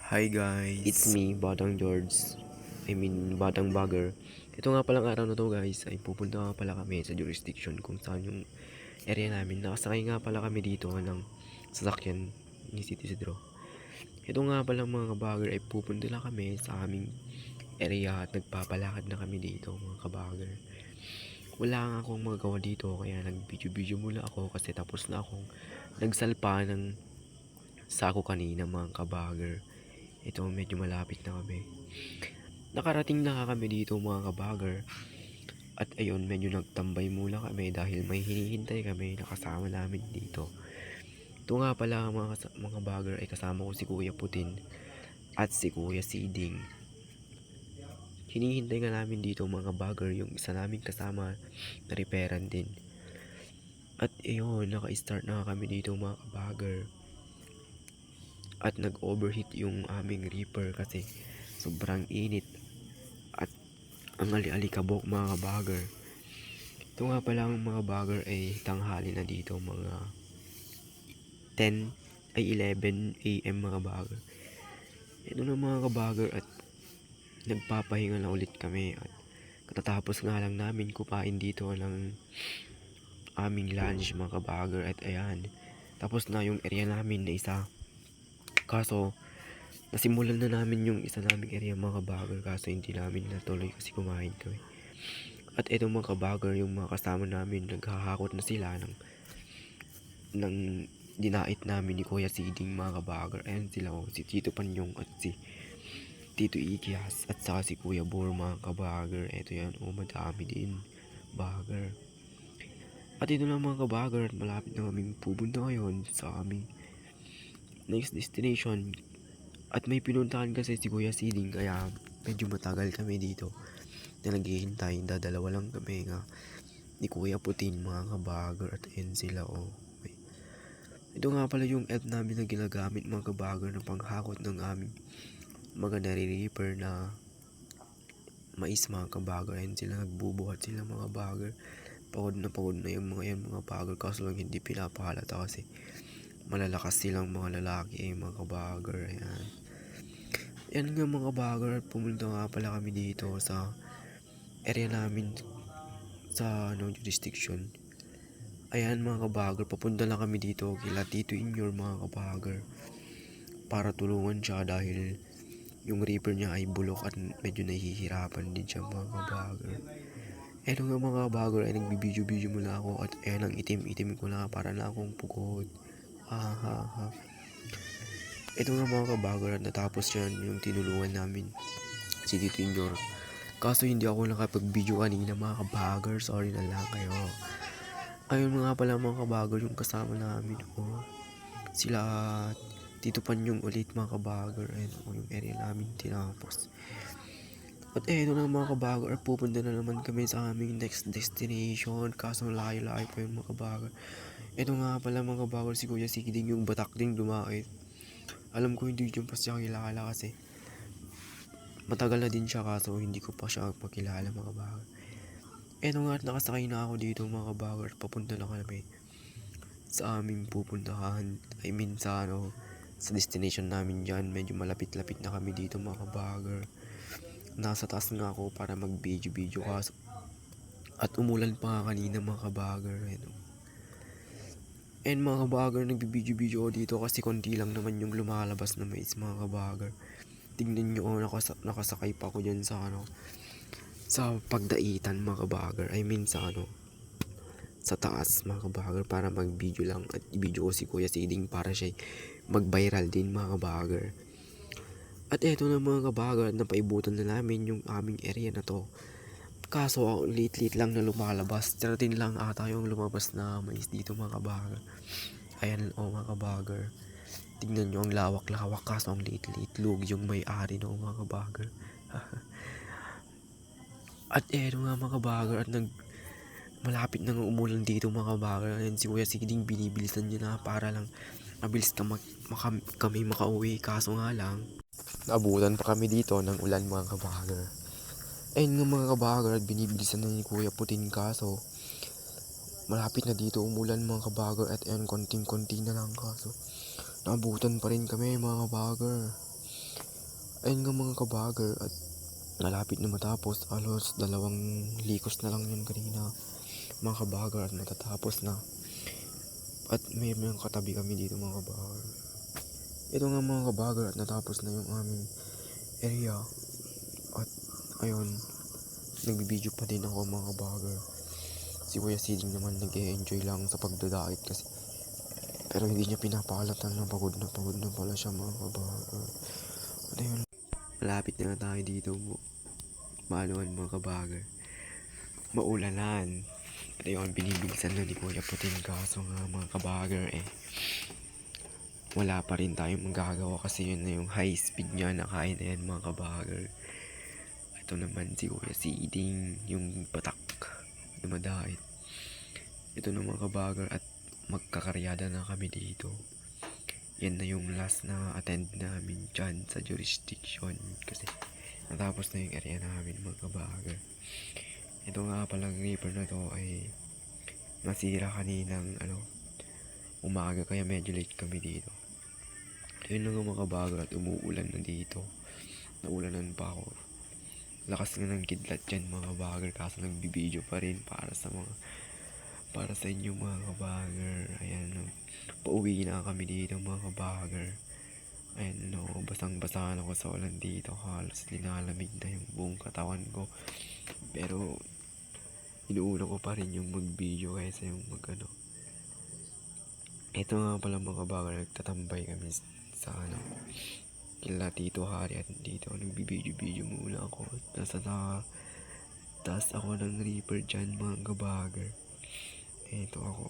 Hi guys, it's me, Batang George. Batang Bagger. Ito nga palang araw na to guys, ay pupunta nga pala kami sa jurisdiction kung saan yung area namin. Nakasakay nga pala kami dito ng sasakyan ni City Isidro. Ito nga pala mga kabagger ay pupunta lang kami sa aming area at nagpapalakad na kami dito mga kabagger. Wala nga akong magagawa dito kaya nag-video muna ako kasi tapos na akong nagsalpa ng sako kanina mga kabagger. Ito medyo malapit na kami. Nakarating na kami dito mga kabagger. At ayun, medyo nagtambay muna kami dahil may hinihintay kami na kasama namin dito. Ito nga pala mga bagger ay kasama ko si Kuya Putin at si Kuya Siding. Hinihintay nga namin dito mga bagger yung isa naming kasama na reparan din. At ayun, naka-start na kami dito mga bagger. At nag-overheat yung aming reaper kasi sobrang init at ang ali-alikabok mga bagger. Ito nga pala mga bagger ay tanghali na dito mga 11 AM mga bagger. Ito na mga kabagger at nagpapahinga na ulit kami at katatapos nga lang namin kupain dito ng aming lunch mga kabagger at ayan. Tapos na yung area namin na isa. Kaso nasimulan na namin yung isa naming area mga kabagger kaso hindi namin natuloy kasi kumain kami. At ito mga kabagger yung mga kasama namin naghahakot na sila ng dinait namin ni Kuya Siding mga kabagger. Ayan sila si Tito Panyong at si Tito Ikias at saka si Kuya Bor mga kabagger. Ito yan madami din bagger. At ito na mga kabagger, malapit na kaming pupunta ngayon sa aming next destination. At may pinuntahan kasi si Kuya Siding kaya medyo matagal kami dito na naghihintay. Dadalawa lang kami nga ni Kuya Putin mga kabagger at ayan sila Ito nga pala yung app namin na ginagamit mga kabagger na panghakot ng aming mga nare-reaper na mais mga kabagger. Ayan sila nagbubuhat sila mga bagger. Pagod na yung mga yan mga bagger kaso lang hindi pinapahalata kasi malalakas silang mga lalaki mga kabagger. Ayan. Yan nga mga bagger at pumunta nga pala kami dito sa area namin sa jurisdiction. Ayan mga kabagger, papunta lang kami dito kila Tito Inyor mga kabagger para tulungan siya dahil yung reaper niya ay bulok at medyo nahihirapan din siya mga kabagger. Eto nga mga kabagger ay nagbibideo muna ako at ayan ang itim ko na para na akong pugod. Ha. Ito nga mga kabagger at natapos yan yung tinulungan namin si Tito Inyor. Kaso hindi ako nakapag-video kanina mga kabagger, sorry na lang kayo. Ayun nga pala mga kabagger yung kasama namin sila Tito Panyong ulit mga kabagger. Ayun yung area namin tinapos. At eto na mga kabagger, pupunta na naman kami sa aming next destination. Kaso layo-layo pa yung mga kabagger. Ito nga pala mga kabagger, si Kuya Siding yung batak ding dumait. Alam ko hindi dyan pa siya kilala kasi matagal na din siya kaso hindi ko pa siya pakilala mga kabagger. Eto nga at nakasakay na ako dito mga kabagger. Papunta na kami sa aming pupuntahan. Sa destination namin dyan. Medyo malapit-lapit na kami dito mga kabagger. Nasa taas nga ako para mag-video kaso at umulan pa nga kanina mga kabagger. And mga kabagger, nagbibideo ako dito kasi konti lang naman yung lumalabas na mais mga kabagger. Tingnan nyo nakasakay pa ako dyan sa pagdaitan mga kabagger. Sa taas mga kabagger para mag-video lang at i-video ko si Kuya Siding para siya mag-viral din mga kabagger. At eto na mga kabagger, napaibutan na namin yung aming area na to. Kaso late lang na lumalabas. 13 lang ata yung lumabas na mais dito mga kabagger. Ayan mga kabagger. Tingnan nyo ang lawak-lawak kaso ang late lugi yung may-ari mga kabagger. At eto nga mga kabagger at malapit na umulan dito mga kabagger. Ayan si Kuya Siding binibilisan niya na para lang mabilis kami makauwi. Kaso nga lang naabutan pa kami dito ng ulan mga kabagger. Ayun nga mga kabagger at binibilisan na ni Kuya Putin kaso malapit na dito umulan mga kabagger at ayun konting-konti na lang kaso naabutan pa rin kami mga kabagger. ayun nga mga kabager, at malapit na matapos. Halos 2 likos na lang yun kanina mga kabager, at matatapos na. At may mga katabi kami dito mga kabager. Ito nga mga kabager, at natapos na yung aming area. At ayun, nagbibideo pa din ako mga kabager. Si Kuya Siding naman nag-e-enjoy lang sa pagdadait kasi, pero hindi niya pinapaalatan na pagod na pala siya mga kabager. At ayun, malapit na tayo dito maanuhan mga kabager, maulanan. At ayun, binibilisan na ni Kuya Putin, kaso nga mga kabager wala pa rin tayong magagawa kasi yun na yung high speed niya, nakain na yan mga kabager. Ito naman si Kuya Siding, yung patak, dumadait. Ito na mga kabager, at magkakaryada na kami dito. Yan na yung last na attend namin dyan sa jurisdiction kasi natapos na yung area namin mga kabager. Ito nga palang reaper na to ay nasira kaninang umaga, kaya medyo late kami dito. Ayun na nga mga kabager, at umuulan na dito. Naulanan pa ako. Lakas nga ng kidlat dyan mga kabager, kaso nagbibideo pa rin para sa inyo mga kabager. Ayan, no. Pauwi na kami dito mga kabager. Ayan, no, basang-basa na ako sa ulan dito. Halos linalamig na yung buong katawan ko. Pero inuuna ko pa rin yung mag-video kaysa yung ito nga pala mga kabager, nagtatambay kami sa kila Tito Hari, at dito nagbibideo muna ako. Nasa taas ako ng reaper dyan mga kabager. Ito ako,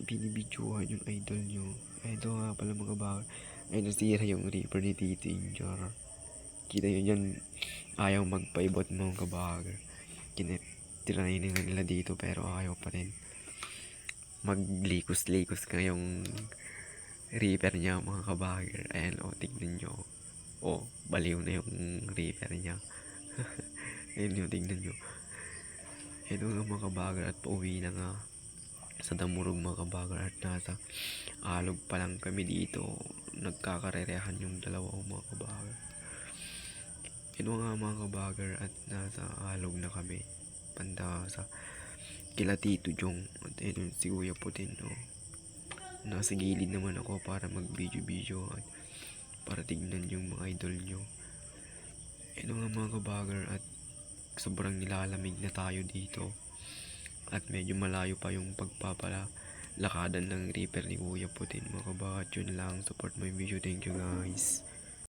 binibidyohan yung idol nyo. Ito nga pala mga kabager, ay nasira yung reaper ni Tito Injor. Kita nyo yan, ayaw magpaibot mga kabager. Tinry nila dito pero ayaw pa rin. Maglikos-likos ka yung reaper niya mga kabager. Ayan, tignan nyo. Baliw na yung reaper niya. Ayun, tignan nyo. Ito nga mga kabager, at pauwi na nga sa Damurog mga kabager, at nasa alog pa lang kami dito. Nagkakarerehan yung dalawa mga kabager. Ito nga mga kabager, at nasa alog na kami banda sa kila Tito Jong. At ito si Kuya Putin, nasa gilid naman ako para mag-video at para tignan yung mga idol nyo. Ito nga mga kabager, at sobrang nilalamig na tayo dito, at medyo malayo pa yung lakadan ng reaper ni Kuya Putin mga kabager. Yun lang, support mo yung video. Thank you guys.